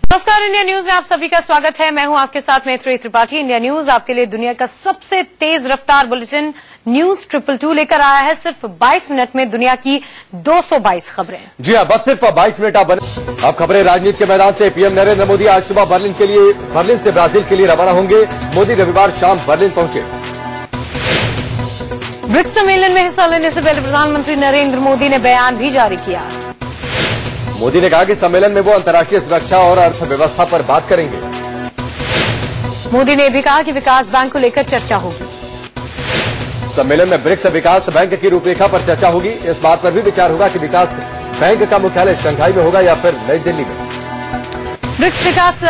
नमस्कार, India news में आप सभी का स्वागत है। मैं हूं आपके साथ मैत्री त्रिपाठी। इंडिया न्यूज आपके लिए दुनिया का सबसे तेज रफ्तार बुलेटिन न्यूज 222 लेकर आया है। सिर्फ 22 मिनट में दुनिया की 222 खबरें। जी हाँ, बस सिर्फ 22 मिनट अब खबरें राजनीति के मैदान से। पीएम नरेंद्र मोदी आज सुबह बर्लिन से ब्राजील के लिए रवाना होंगे। मोदी रविवार शाम बर्लिन पहुंचे। ब्रिक्स सम्मेलन में हिस्सा लेने से पहले प्रधानमंत्री नरेंद्र मोदी ने बयान भी जारी किया। मोदी ने कहा कि सम्मेलन में वो अंतर्राष्ट्रीय सुरक्षा और अर्थव्यवस्था पर बात करेंगे। मोदी ने भी कहा कि विकास बैंक को लेकर चर्चा होगी। सम्मेलन में ब्रिक्स विकास बैंक की रूपरेखा पर चर्चा होगी। इस बात पर भी विचार होगा कि विकास बैंक का मुख्यालय शंघाई में होगा या फिर नई दिल्ली में। ब्रिक्स विकास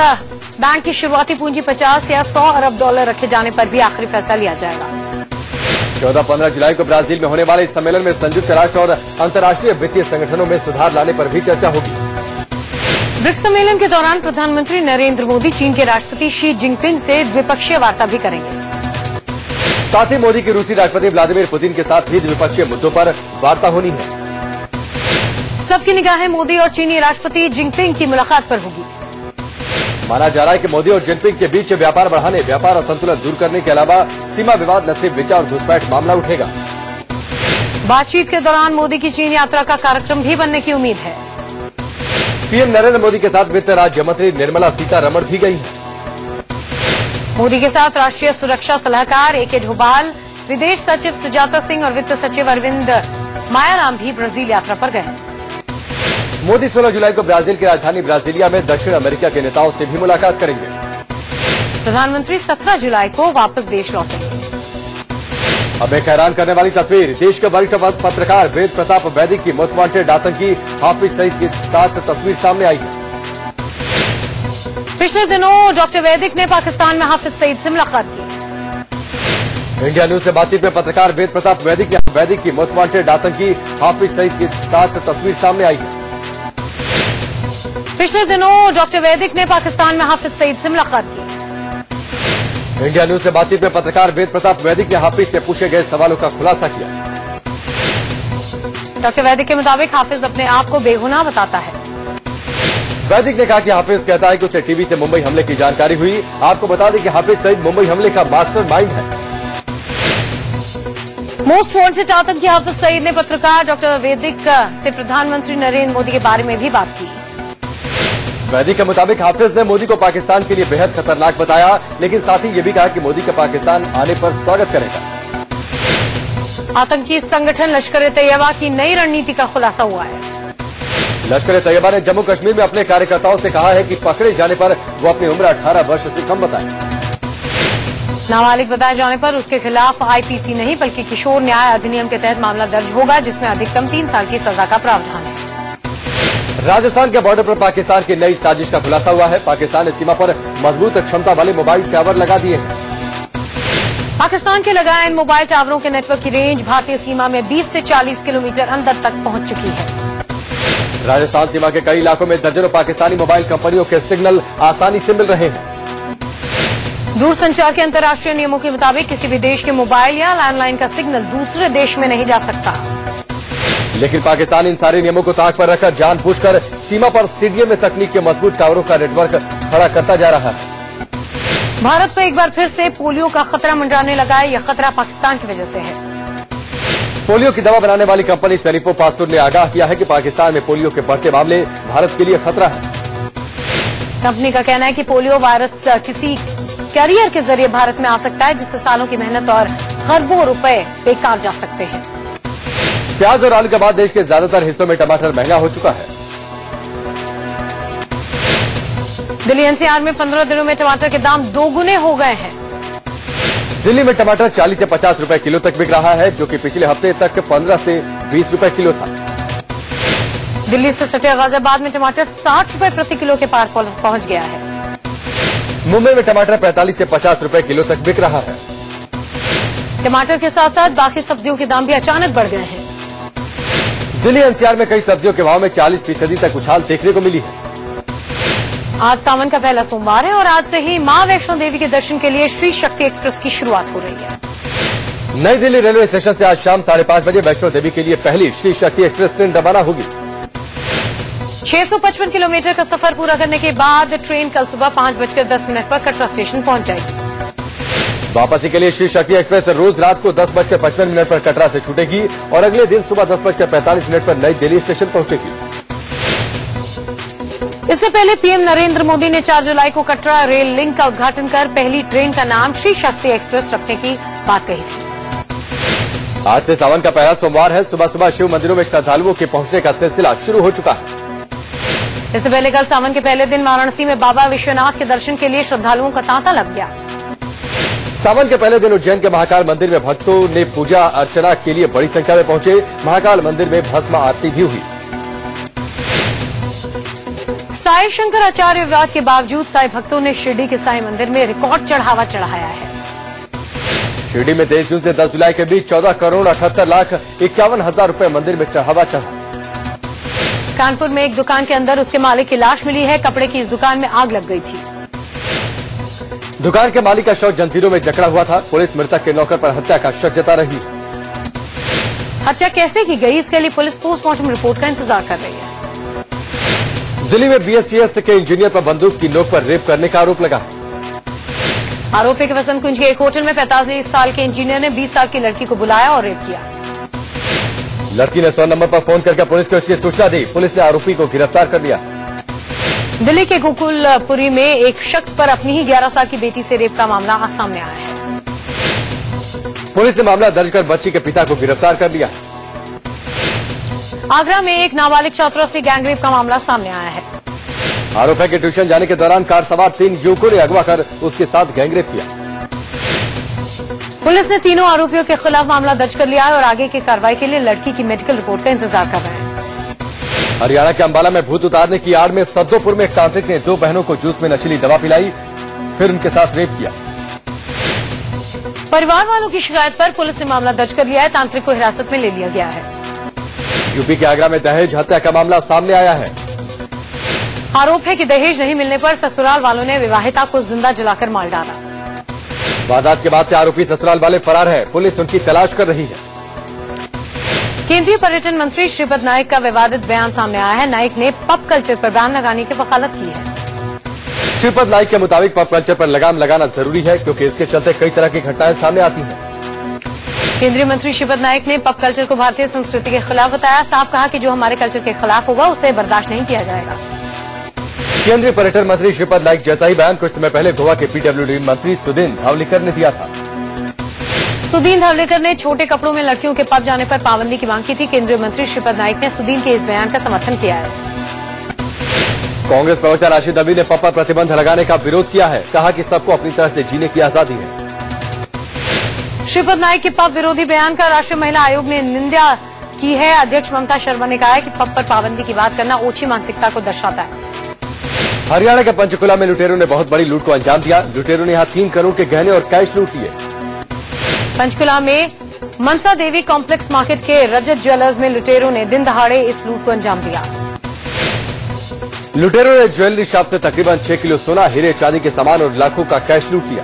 बैंक की शुरुआती पूंजी 50 या 100 अरब डॉलर रखे जाने पर भी आखिरी फैसला लिया जाएगा। 14-15 जुलाई को ब्राजील में होने वाले इस सम्मेलन में संयुक्त राष्ट्र और अंतर्राष्ट्रीय वित्तीय संगठनों में सुधार लाने पर भी चर्चा होगी। ब्रिक्स सम्मेलन के दौरान प्रधानमंत्री नरेंद्र मोदी चीन के राष्ट्रपति शी जिनपिंग से द्विपक्षीय वार्ता भी करेंगे। साथ ही मोदी की रूसी राष्ट्रपति व्लादिमीर पुतिन के साथ भी द्विपक्षीय मुद्दों पर वार्ता होनी है। सबकी निगाहें मोदी और चीनी राष्ट्रपति जिनपिंग की मुलाकात पर होगी। माना जा रहा है कि मोदी और जिनपिंग के बीच व्यापार बढ़ाने, व्यापार असंतुलन दूर करने के अलावा सीमा विवाद, नस्लीय विचार और घुसपैठ मामला उठेगा। बातचीत के दौरान मोदी की चीन यात्रा का कार्यक्रम भी बनने की उम्मीद है। पीएम नरेंद्र मोदी के साथ वित्त राज्य मंत्री निर्मला सीतारमण भी गई हैं। मोदी के साथ राष्ट्रीय सुरक्षा सलाहकार AK डोभाल, विदेश सचिव सुजाता सिंह और वित्त सचिव अरविंद मायाराम भी ब्राजील यात्रा पर गए। मोदी 16 जुलाई को ब्राजील की राजधानी ब्राजीलिया में दक्षिण अमेरिका के नेताओं से भी मुलाकात करेंगे। प्रधानमंत्री 17 जुलाई को वापस देश लौटेंगे। अब एक हैरान करने वाली तस्वीर। देश के वरिष्ठ पत्रकार वेद प्रताप वैदिक की मोस्ट वांटेड आतंकी हाफिज सईद के साथ तस्वीर सामने आई है। पिछले दिनों डॉक्टर वैदिक ने पाकिस्तान में हाफिज सईद से मुलाकात की। इंडिया न्यूज से बातचीत में पत्रकार वेद प्रताप वैदिक की मोस्ट वांटेड आतंकी हाफिज सईद के साथ तस्वीर सामने आई है। पिछले दिनों डॉक्टर वैदिक ने पाकिस्तान में हाफिज सईद से मुलाकात की। इंडिया न्यूज से बातचीत में पत्रकार वेद प्रताप वैदिक ने हाफिज से पूछे गए सवालों का खुलासा किया। डॉक्टर वैदिक के मुताबिक हाफिज अपने आप को बेगुनाह बताता है। वैदिक ने कहा कि हाफिज कहता है कि उसे टीवी से मुंबई हमले की जानकारी हुई। आपको बता दें कि हाफिज सईद मुंबई हमले का मास्टरमाइंड है। मोस्ट वांटेड आतंकी हाफिज सईद ने पत्रकार डॉक्टर वैदिक से प्रधानमंत्री नरेंद्र मोदी के बारे में भी बात की। वैदिक के मुताबिक हाफिज ने मोदी को पाकिस्तान के लिए बेहद खतरनाक बताया, लेकिन साथ ही ये भी कहा कि मोदी का पाकिस्तान आने पर स्वागत करेगा। आतंकी संगठन लश्कर-ए-तैयबा की नई रणनीति का खुलासा हुआ है। लश्कर-ए-तैयबा ने जम्मू कश्मीर में अपने कार्यकर्ताओं से कहा है कि पकड़े जाने पर वो अपनी उम्र 18 वर्ष से कम बताएं। नाबालिग बताए जाने पर उसके खिलाफ IPC नहीं बल्कि किशोर न्याय अधिनियम के तहत मामला दर्ज होगा, जिसमें अधिकतम 3 साल की सजा का प्रावधान है। राजस्थान के बॉर्डर पर पाकिस्तान की नई साजिश का खुलासा हुआ है। पाकिस्तान ने सीमा पर मजबूत क्षमता वाले मोबाइल टावर लगा दिए हैं। पाकिस्तान के लगाए इन मोबाइल टावरों के नेटवर्क की रेंज भारतीय सीमा में 20 से 40 किलोमीटर अंदर तक पहुंच चुकी है। राजस्थान सीमा के कई इलाकों में दर्जनों पाकिस्तानी मोबाइल कंपनियों के सिग्नल आसानी से मिल रहे हैं। दूरसंचार के अंतर्राष्ट्रीय नियमों के मुताबिक किसी भी देश के मोबाइल या लैंडलाइन का सिग्नल दूसरे देश में नहीं जा सकता, लेकिन पाकिस्तान इन सारे नियमों को ताक पर रखकर जानबूझकर सीमा पर CDMA तकनीक के मजबूत टावरों का नेटवर्क खड़ा करता जा रहा है। भारत पर एक बार फिर से पोलियो का खतरा मंडराने लगा है। यह खतरा पाकिस्तान की वजह से है। पोलियो की दवा बनाने वाली कंपनी सैनिको पास्तुर ने आगाह किया है कि पाकिस्तान में पोलियो के बढ़ते मामले भारत के लिए खतरा है। कंपनी का कहना है कि पोलियो वायरस किसी कैरियर के जरिए भारत में आ सकता है, जिससे सालों की मेहनत और खरबों रुपए बेकार जा सकते हैं। प्याज और आलू के बाद देश के ज्यादातर हिस्सों में टमाटर महंगा हो चुका है। दिल्ली NCR में 15 दिनों में टमाटर के दाम दोगुने हो गए हैं। दिल्ली में टमाटर 40 से 50 रुपए किलो तक बिक रहा है, जो कि पिछले हफ्ते तक 15 से 20 रुपए किलो था। दिल्ली से सटे गाजियाबाद में टमाटर 60 रुपए प्रति किलो के पार पहुंच गया है। मुंबई में टमाटर 45 से 50 रुपए किलो तक बिक रहा है। टमाटर के साथ साथ बाकी सब्जियों के दाम भी अचानक बढ़ गए हैं। दिल्ली NCR में कई सब्जियों के भाव में 40% तक उछाल देखने को मिली है। आज सावन का पहला सोमवार है और आज से ही मां वैष्णो देवी के दर्शन के लिए श्री शक्ति एक्सप्रेस की शुरुआत हो रही है। नई दिल्ली रेलवे स्टेशन से आज शाम 5:30 बजे वैष्णो देवी के लिए पहली श्री शक्ति एक्सप्रेस ट्रेन रवाना होगी। 655 किलोमीटर का सफर पूरा करने के बाद ट्रेन कल सुबह 5:10 पर कटरा स्टेशन पहुंच जाएगी। वापसी के लिए श्री शक्ति एक्सप्रेस रोज रात को 10:55 पर कटरा से छूटेगी और अगले दिन सुबह 10:45 पर नई दिल्ली स्टेशन पहुंचेगी। इससे पहले पीएम नरेंद्र मोदी ने 4 जुलाई को कटरा रेल लिंक का उद्घाटन कर पहली ट्रेन का नाम श्री शक्ति एक्सप्रेस रखने की बात कही थी। आज से सावन का पहला सोमवार है। सुबह सुबह शिव मंदिरों में श्रद्धालुओं के पहुंचने का सिलसिला शुरू हो चुका है। इससे पहले कल सावन के पहले दिन वाराणसी में बाबा विश्वनाथ के दर्शन के लिए श्रद्धालुओं का तांता लग गया। सावन के पहले दिन उज्जैन के महाकाल मंदिर में भक्तों ने पूजा अर्चना के लिए बड़ी संख्या में पहुंचे। महाकाल मंदिर में भस्म आरती भी हुई। साई शंकराचार्य विवाद के बावजूद साई भक्तों ने शिरडी के साई मंदिर में रिकॉर्ड चढ़ावा चढ़ाया है। शिरडी में 23 जून से 10 जुलाई के बीच 14,78,51,000 रुपए मंदिर में चढ़ावा चढ़ा। कानपुर में एक दुकान के अंदर उसके मालिक की लाश मिली है। कपड़े की इस दुकान में आग लग गई थी। दुकान के मालिक का शव जंजीरों में जकड़ा हुआ था। पुलिस मृतक के नौकर पर हत्या का शक जता रही है। हत्या कैसे की गई, इसके लिए पुलिस पोस्टमार्टम रिपोर्ट का इंतजार कर रही है। दिल्ली में बीएससीएस के इंजीनियर पर बंदूक की नोक पर रेप करने का आरोप लगा। आरोपी के वसंत कुंज के एक होटल में 45 साल के इंजीनियर ने 20 साल की लड़की को बुलाया और रेप किया। लड़की ने 100 नंबर पर फोन करके पुलिस को इसकी सूचना दी। पुलिस ने आरोपी को गिरफ्तार कर लिया। दिल्ली के गोकुलपुरी में एक शख्स पर अपनी ही 11 साल की बेटी से रेप का मामला सामने आया है। पुलिस ने मामला दर्ज कर बच्ची के पिता को गिरफ्तार कर लिया। आगरा में एक नाबालिग छात्रा से गैंगरेप का मामला सामने आया है। आरोप है कि ट्यूशन जाने के दौरान कार सवार 3 युवकों ने अगवा कर उसके साथ गैंगरेप किया। पुलिस ने तीनों आरोपियों के खिलाफ मामला दर्ज कर लिया है और आगे की कार्रवाई के लिए लड़की की मेडिकल रिपोर्ट का इंतजार कर रहे हैं। हरियाणा के अंबाला में भूत उतारने की आड़ में सद्दोपुर में एक तांत्रिक ने 2 बहनों को जूस में नशीली दवा पिलाई, फिर उनके साथ रेप किया। परिवार वालों की शिकायत पर पुलिस ने मामला दर्ज कर लिया है। तांत्रिक को हिरासत में ले लिया गया है। यूपी के आगरा में दहेज हत्या का मामला सामने आया है। आरोप है कि दहेज नहीं मिलने पर ससुराल वालों ने विवाहिता को जिंदा जलाकर मार डाला। वारदात के बाद से आरोपी ससुराल वाले फरार है। पुलिस उनकी तलाश कर रही है। केंद्रीय पर्यटन मंत्री श्रीपद नाइक का विवादित बयान सामने आया है। नाइक ने पब कल्चर पर बैन लगाने की वकालत की है। श्रीपद नाइक के मुताबिक पब कल्चर पर लगाम लगाना जरूरी है क्योंकि इसके चलते कई तरह की घटनाएं सामने आती हैं। केंद्रीय मंत्री श्रीपद नाइक ने पब कल्चर को भारतीय संस्कृति के खिलाफ बताया। साफ कहा कि जो हमारे कल्चर के खिलाफ होगा उसे बर्दाश्त नहीं किया जाएगा। केंद्रीय पर्यटन मंत्री श्रीपद नाइक जैसा ही बयान कुछ समय पहले गोवा के पीडब्ल्यूडी मंत्री सुदीन धावलीकर ने दिया था। सुदीन धावलीकर ने छोटे कपड़ों में लड़कियों के पब जाने पर पाबंदी की मांग की थी। केंद्रीय मंत्री श्रीपद नाइक ने सुदीन के इस बयान का समर्थन किया है। कांग्रेस प्रवक्ता राशिद अली ने पब पर प्रतिबंध लगाने का विरोध किया है। कहा कि सबको अपनी तरह से जीने की आजादी है। श्रीपद नाइक के पब विरोधी बयान का राष्ट्रीय महिला आयोग ने निंदा की है। अध्यक्ष ममता शर्मा ने कहा है कि पब पर पाबंदी की बात करना ओछी मानसिकता को दर्शाता है। हरियाणा के पंचकुला में लुटेरों ने बहुत बड़ी लूट को अंजाम दिया। लुटेरों ने यहां 3 करोड़ के गहने और कैश लूट लिए। पंचकुला में मनसा देवी कॉम्प्लेक्स मार्केट के रजत ज्वेलर्स में लुटेरों ने दिन दहाड़े इस लूट को अंजाम दिया। लुटेरों ने ज्वेलरी शॉप से तकरीबन 6 किलो सोना, हीरे चांदी के सामान और लाखों का कैश लूट लिया।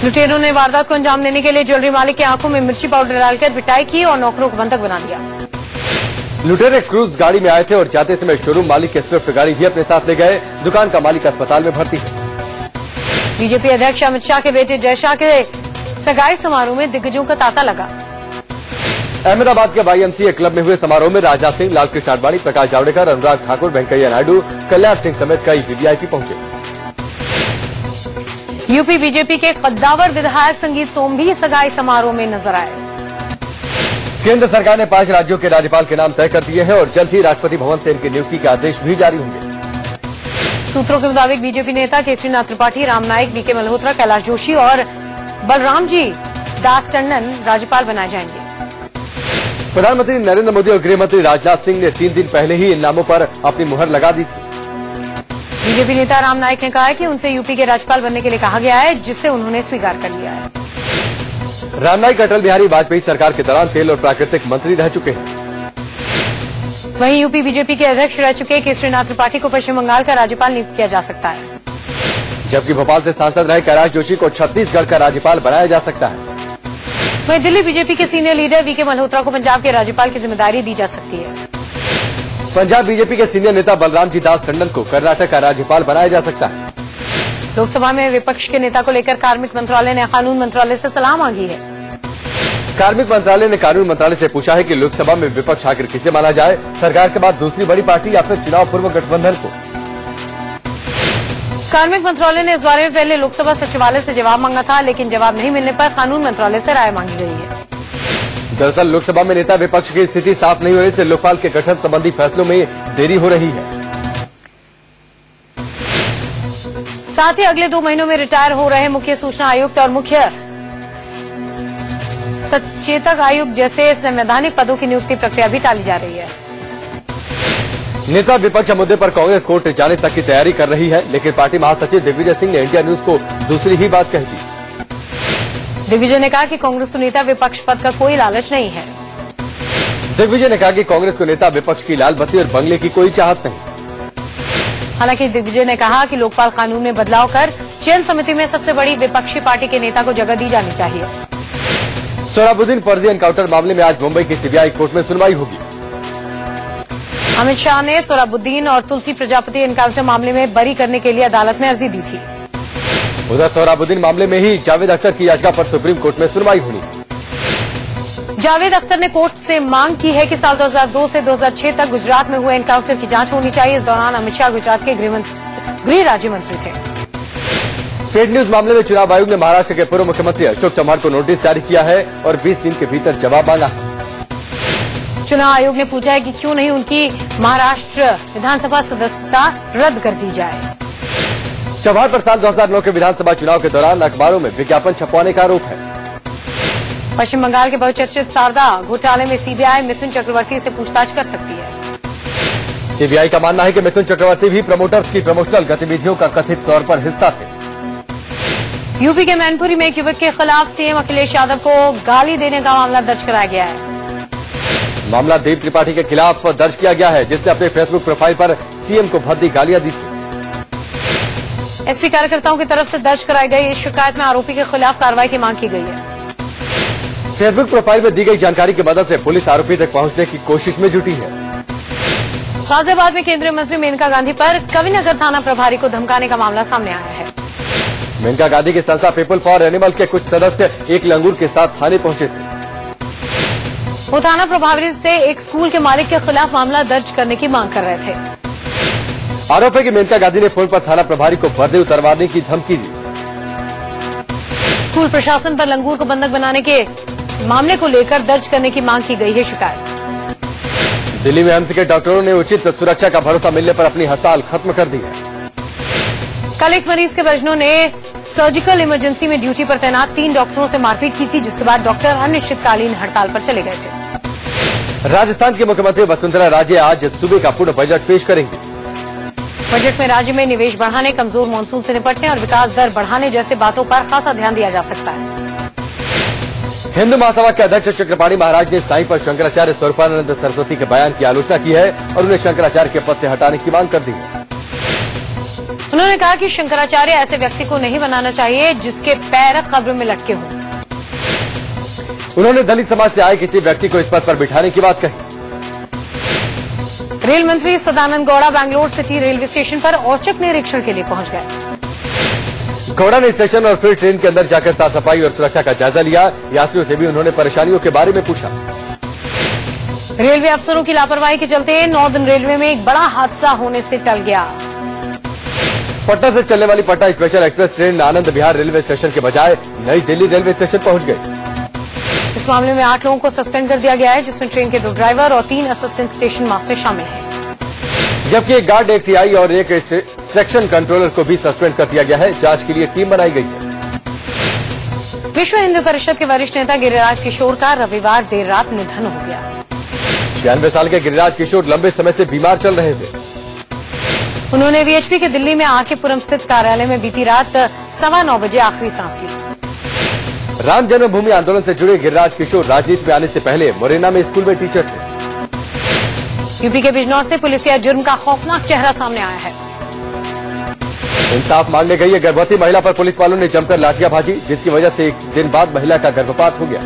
लुटेरों ने वारदात को अंजाम देने के लिए ज्वेलरी मालिक की आंखों में मिर्ची पाउडर डालकर पिटाई की और नौकरों को बंधक बना दिया। लुटेरे क्रूज गाड़ी में आए थे और जाते समय शोरूम मालिक के स्विफ्ट गाड़ी भी अपने साथ ले गए। दुकान का मालिक अस्पताल में भर्ती है। बीजेपी अध्यक्ष अमित शाह के बेटे जय शाह के सगाई समारोह में दिग्गजों का तांता लगा। अहमदाबाद के YMCA क्लब में हुए समारोह में राजनाथ सिंह, लालकृष्ण आडवाणी, प्रकाश जावड़ेकर, अनुराग ठाकुर, वेंकैया नायडू, कल्याण सिंह समेत कई वीवीआईपी पहुंचे। यूपी बीजेपी के कद्दावर विधायक संगीत सोम भी सगाई समारोह में नजर आए। केंद्र सरकार ने 5 राज्यों के राज्यपाल के नाम तय कर दिए हैं और जल्द ही राष्ट्रपति भवन से इनकी नियुक्ति के आदेश भी जारी होंगे। सूत्रों के मुताबिक बीजेपी नेता केसरीनाथ त्रिपाठी, राम नाईक, वीके मल्होत्रा, कैलाश जोशी और बलरामजी दास टंडन राज्यपाल बनाए जाएंगे। प्रधानमंत्री नरेंद्र मोदी और गृह मंत्री राजनाथ सिंह ने 3 दिन पहले ही इन नामों पर अपनी मुहर लगा दी थी। बीजेपी नेता राम नाईक ने कहा है कि उनसे यूपी के राज्यपाल बनने के लिए कहा गया है, जिसे उन्होंने स्वीकार कर लिया है। राम नाईक अटल बिहारी वाजपेयी सरकार के दौरान तेल और प्राकृतिक मंत्री रह चुके हैं। वहीं यूपी बीजेपी के अध्यक्ष रह चुके केसरीनाथ त्रिपाठी को पश्चिम बंगाल का राज्यपाल नियुक्त किया जा सकता है। जबकि भोपाल से सांसद रहे कैलाश जोशी को छत्तीसगढ़ का राज्यपाल बनाया जा सकता है। वहीं दिल्ली बीजेपी के सीनियर लीडर वीके मल्होत्रा को पंजाब के राज्यपाल की जिम्मेदारी दी जा सकती है। पंजाब बीजेपी के सीनियर नेता बलराम जी दास टंडन को कर्नाटक का राज्यपाल बनाया जा सकता है। लोकसभा में विपक्ष के नेता को लेकर कार्मिक मंत्रालय ने कानून मंत्रालय से सलाह मांगी है। कार्मिक मंत्रालय ने कानून मंत्रालय से पूछा है कि लोकसभा में विपक्ष आखिर किसे माना जाए, सरकार के बाद दूसरी बड़ी पार्टी या फिर चुनाव पूर्व गठबंधन को। कार्मिक मंत्रालय ने इस बारे में पहले लोकसभा सचिवालय से जवाब मांगा था, लेकिन जवाब नहीं मिलने पर कानून मंत्रालय से राय मांगी गई है। दरअसल लोकसभा में नेता विपक्ष की स्थिति साफ नहीं होने से लोकपाल के गठन संबंधी फैसलों में देरी हो रही है। साथ ही अगले 2 महीनों में रिटायर हो रहे मुख्य सूचना आयुक्त और मुख्य सचेतक आयुक्त जैसे संवैधानिक पदों की नियुक्ति प्रक्रिया भी टाली जा रही है। नेता विपक्ष मुद्दे पर कांग्रेस कोर्ट जाने तक की तैयारी कर रही है, लेकिन पार्टी महासचिव दिग्विजय सिंह ने इंडिया न्यूज को दूसरी ही बात कह दी। दिग्विजय ने कहा कि कांग्रेस को नेता विपक्ष पद का कोई लालच नहीं है। दिग्विजय ने कहा कि कांग्रेस को नेता विपक्ष की लाल बत्ती और बंगले की कोई चाहत नहीं। हालांकि दिग्विजय ने कहा कि लोकपाल कानून में बदलाव कर चयन समिति में सबसे बड़ी विपक्षी पार्टी के नेता को जगह दी जानी चाहिए। सोहराबुद्दीन फर्जी एनकाउंटर मामले में आज मुंबई की सीबीआई कोर्ट में सुनवाई होगी। अमित शाह ने सोहराबुद्दीन और तुलसी प्रजापति एनकाउंटर मामले में बरी करने के लिए अदालत में अर्जी दी थी। उधर सोहराबुद्दीन मामले में ही जावेद अख्तर की याचिका पर सुप्रीम कोर्ट में सुनवाई होनी। जावेद अख्तर ने कोर्ट से मांग की है कि साल 2002 से 2006 तक गुजरात में हुए एनकाउंटर की जांच होनी चाहिए। इस दौरान अमित शाह गुजरात के गृह राज्य मंत्री थे। पेड न्यूज मामले में चुनाव आयोग ने महाराष्ट्र के पूर्व मुख्यमंत्री अशोक चव्हाण को नोटिस जारी किया है और 20 दिन के भीतर जवाब मांगा। चुनाव आयोग ने पूछा है कि क्यों नहीं उनकी महाराष्ट्र विधानसभा सदस्यता रद्द कर दी जाए। चव्हाण पर साल 2009 के विधानसभा चुनाव के दौरान अखबारों में विज्ञापन छपवाने का आरोप है। पश्चिम बंगाल के बहुचर्चित शारदा घोटाले में सीबीआई मिथुन चक्रवर्ती से पूछताछ कर सकती है। सीबीआई का मानना है कि मिथुन चक्रवर्ती भी प्रमोटर्स की प्रमोशनल गतिविधियों का कथित तौर पर हिस्सा थे। यूपी के मैनपुरी में एक युवक के खिलाफ सीएम अखिलेश यादव को गाली देने का मामला दर्ज कराया गया है। मामला देव त्रिपाठी के खिलाफ दर्ज किया गया है, जिसने अपने फेसबुक प्रोफाइल पर सीएम को भद्दी गालियां दी थी। एसपी कार्यकर्ताओं की तरफ से दर्ज कराई गई इस शिकायत में आरोपी के खिलाफ कार्रवाई की मांग की गई है। फेसबुक प्रोफाइल में दी गई जानकारी की मदद से पुलिस आरोपी तक पहुंचने की कोशिश में जुटी है। गाजियाबाद में केंद्रीय मंत्री मेनका गांधी पर कविनगर थाना प्रभारी को धमकाने का मामला सामने आया है। मेनका गांधी की संस्था पीपल फॉर एनिमल के कुछ सदस्य एक लंगूर के साथ थाने पहुंचे थे। वो थाना प्रभारी से एक स्कूल के मालिक के खिलाफ मामला दर्ज करने की मांग कर रहे थे। आरोप है कि मेनका गांधी ने फोन पर थाना प्रभारी को वर्दी उतरवाने की धमकी दी। स्कूल प्रशासन पर लंगूर को बंधक बनाने के मामले को लेकर दर्ज करने की मांग की गई है शिकायत। दिल्ली में एम्स के डॉक्टरों ने उचित सुरक्षा का भरोसा मिलने पर अपनी हड़ताल खत्म कर दी है। कल एक मरीज के परिजनों ने सर्जिकल इमरजेंसी में ड्यूटी पर तैनात 3 डॉक्टरों से मारपीट की थी, जिसके बाद डॉक्टर अनिश्चितकालीन हड़ताल पर चले गए थे। राजस्थान के मुख्यमंत्री वसुंधरा राजे आज सूबे का पूर्ण बजट पेश करेंगे। बजट में राज्य में निवेश बढ़ाने, कमजोर मानसून से निपटने और विकास दर बढ़ाने जैसे बातों पर खासा ध्यान दिया जा सकता है। हिंदू महासभा के अध्यक्ष चक्रपाणी महाराज ने साईं पर शंकराचार्य स्वरूपानंद सरस्वती के बयान की आलोचना की है और उन्हें शंकराचार्य के पद से हटाने की मांग कर दी है। उन्होंने कहा कि शंकराचार्य ऐसे व्यक्ति को नहीं बनाना चाहिए जिसके पैर कब्र में लटके हों। उन्होंने दलित समाज से आए किसी व्यक्ति को इस पद पर बिठाने की बात कही। रेल मंत्री Sadananda Gowda Bangalore city railway station पर औचक निरीक्षण के लिए पहुंच गए। गौड़ा ने स्टेशन और फिर ट्रेन के अंदर जाकर साफ सफाई और सुरक्षा का जायजा लिया। यात्रियों से भी उन्होंने परेशानियों के बारे में पूछा। रेलवे अफसरों की लापरवाही के चलते नॉर्दर्न रेलवे में एक बड़ा हादसा होने से टल गया। पटना से चलने वाली Patna special express train Anand Vihar railway station के बजाय नई दिल्ली रेलवे स्टेशन पहुंच गई। इस मामले में 8 लोगों को सस्पेंड कर दिया गया है, जिसमें ट्रेन के 2 ड्राइवर और 3 असिस्टेंट स्टेशन मास्टर शामिल हैं। जबकि एक गार्ड, एक टीआई और एक सेक्शन कंट्रोलर को भी सस्पेंड कर दिया गया है। जांच के लिए टीम बनाई गई है। विश्व हिंदू परिषद के वरिष्ठ नेता गिरिराज किशोर का रविवार देर रात निधन हो गया। 92 साल के गिरिराज किशोर लंबे समय से बीमार चल रहे थे। उन्होंने वीएचपी के दिल्ली में आरके पुरम स्थित कार्यालय में बीती रात 9:15 बजे आखिरी सांस ली। राम जन्मभूमि आंदोलन से जुड़े गिरिराज किशोर राजनीति में आने से पहले मुरैना में स्कूल में टीचर थे। यूपी के बिजनौर से पुलिसिया जुर्म का खौफनाक चेहरा सामने आया है। इंसाफ मांगने गई गर्भवती महिला पर पुलिस वालों ने जमकर लाठियां भाजी, जिसकी वजह से एक दिन बाद महिला का गर्भपात हो गया।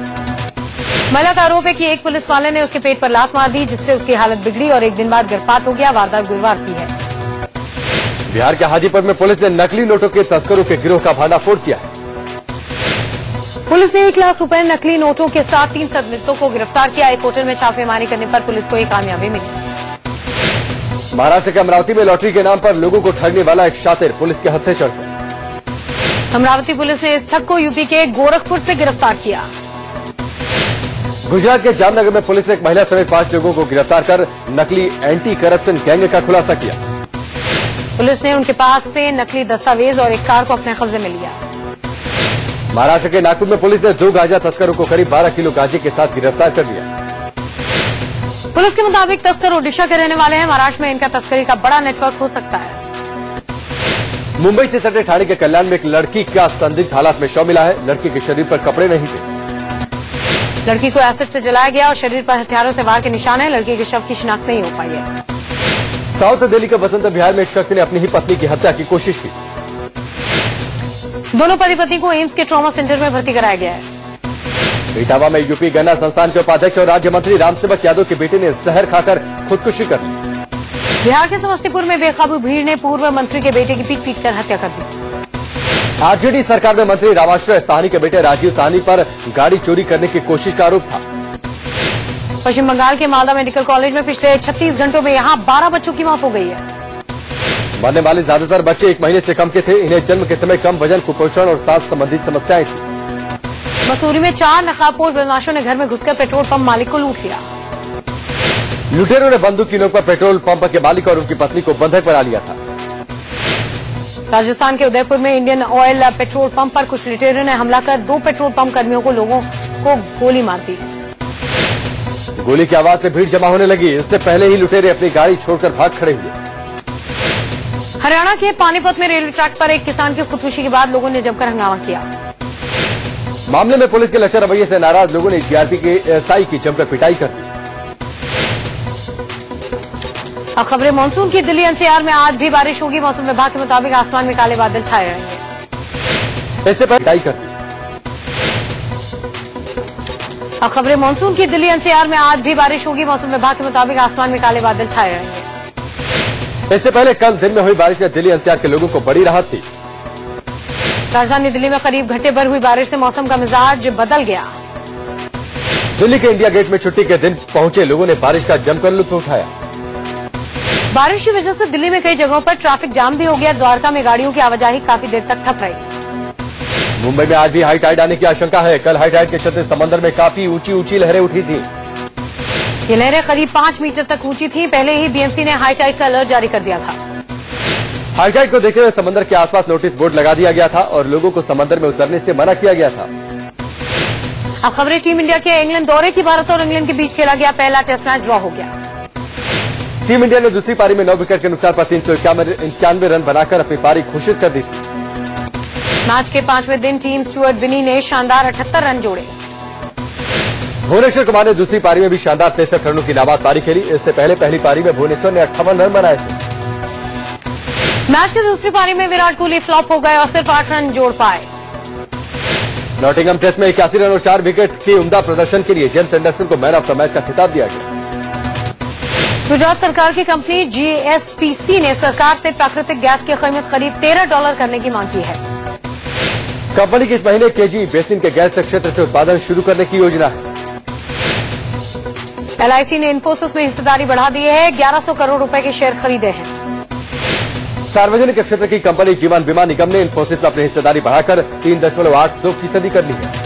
महिला का आरोप है कि एक पुलिस वाले ने उसके पेट पर लात मार दी, जिससे उसकी हालत बिगड़ी और एक दिन बाद गर्भपात हो गया। वारदात गुरुवार की है। बिहार के हाजीपुर में पुलिस ने नकली नोटों के तस्करों के गिरोह का भंडाफोड़ किया है। पुलिस ने 1 लाख रुपए नकली नोटों के साथ 3 संदिग्धों को गिरफ्तार किया। एक होटल में छापेमारी करने पर पुलिस को एक कामयाबी मिली। महाराष्ट्र के अमरावती में लॉटरी के नाम पर लोगों को ठगने वाला एक शातिर पुलिस के हत्थे चढ़ गया। अमरावती पुलिस ने इस ठग को यूपी के गोरखपुर से गिरफ्तार किया। गुजरात के जामनगर में पुलिस ने एक महिला समेत 5 लोगों को गिरफ्तार कर नकली एंटी करप्शन गैंग का खुलासा किया। पुलिस ने उनके पास से नकली दस्तावेज और एक कार को अपने कब्जे में लिया। महाराष्ट्र के नागपुर में पुलिस ने 2 गांजा तस्करों को करीब 12 किलो गांजे के साथ गिरफ्तार कर लिया। पुलिस के मुताबिक तस्कर ओडिशा के रहने वाले हैं। महाराष्ट्र में इनका तस्करी का बड़ा नेटवर्क हो सकता है। मुंबई से सटे ठाणे के कल्याण में एक लड़की का संदिग्ध हालात में शव मिला है। लड़की के शरीर पर कपड़े नहीं थे। लड़की को एसिड से जलाया गया और शरीर पर हथियारों से वार के निशान है। लड़की के शव की शिनाख्त नहीं हो पाई है। साउथ दिल्ली के बसंत बिहार में एक शख्स ने अपनी ही पत्नी की हत्या की कोशिश की। दोनों पति पत्नी को एम्स के ट्रॉमा सेंटर में भर्ती कराया गया है। इटावा में यूपी गन्ना संस्थान के उपाध्यक्ष और राज्य मंत्री रामसेवक यादव के बेटे ने जहर खाकर खुदकुशी कर ली। बिहार के समस्तीपुर में बेकाबू भीड़ ने पूर्व मंत्री के बेटे की पीट कर हत्या कर दी। आरजेडी सरकार में मंत्री रामाश्रय साहनी के बेटे राजीव साहनी पर गाड़ी चोरी करने की कोशिश का आरोप था। पश्चिम बंगाल के मालदा मेडिकल कॉलेज में पिछले 36 घंटों में यहां 12 बच्चों की मौत हो गई है। मरने वाले ज्यादातर बच्चे 1 महीने से कम के थे। इन्हें जन्म के समय कम वजन, कुपोषण और सांस संबंधित समस्याएं थी। मसूरी में 4 नकाबपोश बदमाशों ने घर में घुसकर पेट्रोल पंप मालिक को लूट लिया। लुटेरों ने बंदूक की नोक पर पेट्रोल पंप के मालिक और उनकी पत्नी को बंधक बना लिया था। राजस्थान के उदयपुर में इंडियन ऑयल पेट्रोल पंप पर कुछ लुटेरों ने हमला कर 2 पेट्रोल पंप कर्मियों को लोगों को गोली मार दी। गोली की आवाज से भीड़ जमा होने लगी। इससे पहले ही लुटेरे अपनी गाड़ी छोड़कर भाग खड़े हुए। हरियाणा के पानीपत में रेलवे ट्रैक पर एक किसान की खुदकुशी के बाद लोगों ने जमकर हंगामा किया। मामले में पुलिस के लचर रवैये से नाराज लोगों ने जीआरपी के एसआई की जमकर पिटाई कर दी। अब खबरें मानसून की। दिल्ली एनसीआर में आज भी बारिश होगी। मौसम विभाग के मुताबिक आसमान में काले बादल छाए रहेंगे। इससे पहले अब खबरें मानसून की। दिल्ली एनसीआर में आज भी बारिश होगी। मौसम विभाग के मुताबिक आसमान में काले बादल छाए रहेंगे। इससे पहले कल दिन में हुई बारिश में दिल्ली एनसीआर के लोगों को बड़ी राहत थी। राजधानी दिल्ली में करीब घंटे भर हुई बारिश से मौसम का मिजाज बदल गया। दिल्ली के इंडिया गेट में छुट्टी के दिन पहुंचे लोगों ने बारिश का जमकर लुत्फ उठाया। बारिश की वजह से दिल्ली में कई जगहों पर ट्रैफिक जाम भी हो गया। द्वारका में गाड़ियों की आवाजाही काफी देर तक ठप रही। मुंबई में आज भी हाई टाइड आने की आशंका है। कल हाई टाइड के चलते समंदर में काफी ऊंची ऊंची लहरें उठी थी। ये लहरें करीब 5 मीटर तक ऊंची थी। पहले ही बीएमसी ने हाई टाइड का अलर्ट जारी कर दिया था। हाई टाइड को देखते हुए समंदर के आसपास नोटिस बोर्ड लगा दिया गया था और लोगों को समंदर में उतरने से मना किया गया था। अब खबरें टीम इंडिया के इंग्लैंड दौरे की। भारत और इंग्लैंड के बीच खेला गया पहला टेस्ट मैच ड्रॉ हो गया। टीम इंडिया ने दूसरी पारी में 9 विकेट के नुकसान पर 391 रन बनाकर अपनी पारी घोषित कर दी थी। मैच के 5वें दिन टीम स्टुअर्ट बिनी ने शानदार 78 रन जोड़े। भुवनेश्वर कुमार ने दूसरी पारी में भी शानदार 63 रनों की नाबाद पारी खेली। इससे पहले पहली पारी में भुवनेश्वर ने 58 रन बनाए थे। मैच की दूसरी पारी में विराट कोहली फ्लॉप हो गए और सिर्फ 8 रन जोड़ पाए। नॉटिंघम टेस्ट में 81 रन और 4 विकेट के उम्दा प्रदर्शन के लिए जेम्स एंडरसन को मैन ऑफ द मैच का खिताब दिया गया। गुजरात सरकार की कंपनी जीएसपीसी ने सरकार से प्राकृतिक गैस की कीमत करीब $13 करने की मांग की है। कंपनी की इस महीने केजी बेसिन के गैस क्षेत्र से उत्पादन शुरू करने की योजना है। एलआईसी ने इन्फोसिस में हिस्सेदारी बढ़ा दी है। 1100 करोड़ रुपए के शेयर खरीदे हैं। सार्वजनिक क्षेत्र की कंपनी जीवन बीमा निगम ने इन्फोसिस में अपनी हिस्सेदारी बढ़ाकर 3.82% कर ली है।